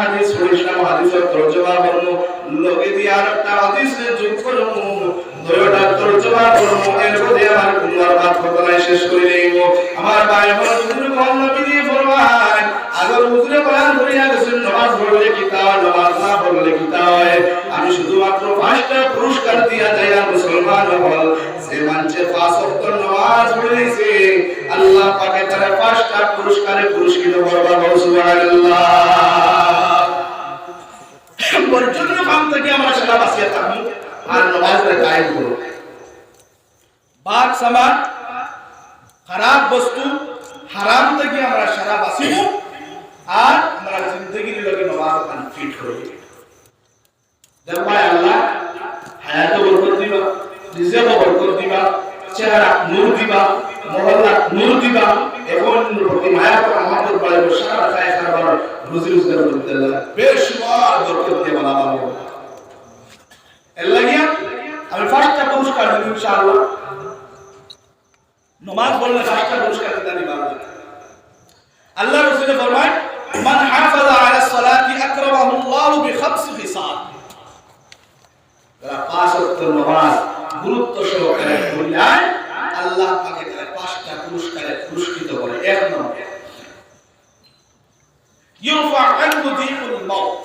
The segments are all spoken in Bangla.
হাদিস পড়িলাম, হাদিসের তরজমা করব, লগে দিয়ে আরেকটা হাদিসে যোগ করব, দুইটা তরজমা করব, এর মধ্যে আমার কুমার বাত ফতলাই শেষ করে দেব। আমার ভাই আমার হুজুর কোন নবী দিয়ে ফরমান, আগর হুজুরে বয়ান করিয়া গেছেন নামাজ পড়লে কি তা হয়, নামাজ না পড়লে কি তা হয়। আমি শুধুমাত্র 5টা পুরস্কার দিয়া যাইয়া মুসলমান হল। সে মানছে 5 ওয়াক্ত নামাজ পড়েছে, আল্লাহ পাকে তার 5টা পুরস্কারে পুরস্কৃত করবে। সুবহানাল্লাহ। পর্যন্ত কাম থেকে আমরা সারা বাঁচিয়ে থাকবো আর নামাজের কায়েম করব। বাদ সামান খারাপ বস্তু হারাম থেকে আমরা সারা বাঁচিব আর আমরা জিন্দগির লগে নামাজ ফিট করব। দেখো আল্লাহ হায়াতে বরকত দিবা, রিজিকে বরকত দিবা, চেহারা নূর দিবা, মহল্লা নূর দিবা। এখন প্রতি মায়া করে মহব্বত বাড়াইব, সারা খায় খাবার রুজি রোজগার করতে আল্লাহ বেশুমার বরকত দিয়ে বানাবো। এর লাগিয়া আমি 5টা পুরস্কার দেব ইনশাআল্লাহ। নামাজ পড়লে 5টা পুরস্কার দিতে দিবা। আল্লাহ রাসূল ফরমায়, মান হাফাযা আলা সালাতি আকরামাহু আল্লাহু বিখামস খিসাল। যারা 5 ওয়াক্ত নামাজ গুরুত্ব সহকারে পড়লে আল্লাহ পাকে তার 5টা পুরস্কারে পুরস্কৃত করে। 1 নম্বর, ইউরফা আনহু যিকুল মাউত।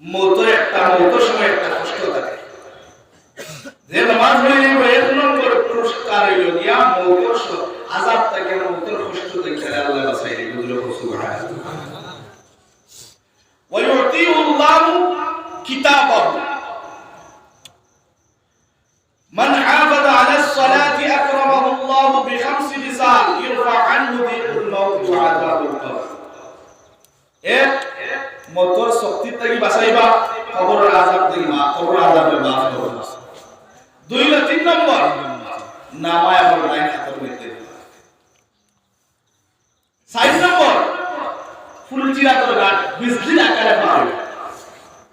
মৌতের সময় একটা কষ্ট থাকে, যে নামাজ পড়লে 1 নম্বর পুরস্কার হইল গিয়া মৌতের আযাব থেকে, মৌতের কষ্ট থেকে আল্লাহ বাঁচাই দিবে। সুবহানাল্লাহ। ওয়া ইউতিহু আল্লাহু কিতাবাহু। মান হাফাযা আলা সালাতি আকরামাহু আল্লাহু বিখামস খিসাল, ইরফা আনহু যিকুল মাউত ওয়া আযাবুল কবর। এক, মৌতের শক্তি থেকে বাঁচাইবা, কবরের আযাব থেকে কবরের আযাবের মাফ করবা। 3 নম্বর, নামায় আমল লাইন হাতে নিতে দিবা। 4 নম্বর, ফুল চিরাতর গান বিজলি আকারে পাবে,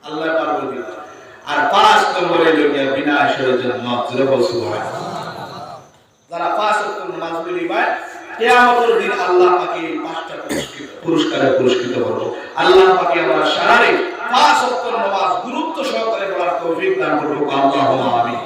আল্লাহ পারবে দিবা। আর 5 নম্বরে লগিয়া বিনা আশরের জন্য সুবহানাল্লাহ। যারা 5 ওয়াক্ত নামাজ পড়িবা কিয়ামতের দিন আল্লাহ পাকে 5টা পুরস্কারে পুরস্কৃত করবে। আল্লাহ পাকে আমরা সারারে 5 ওয়াক্ত নামাজ গুরুত্ব সহকারে পড়ার তৌফিক দান করুক। আল্লাহুম্মা আমিন।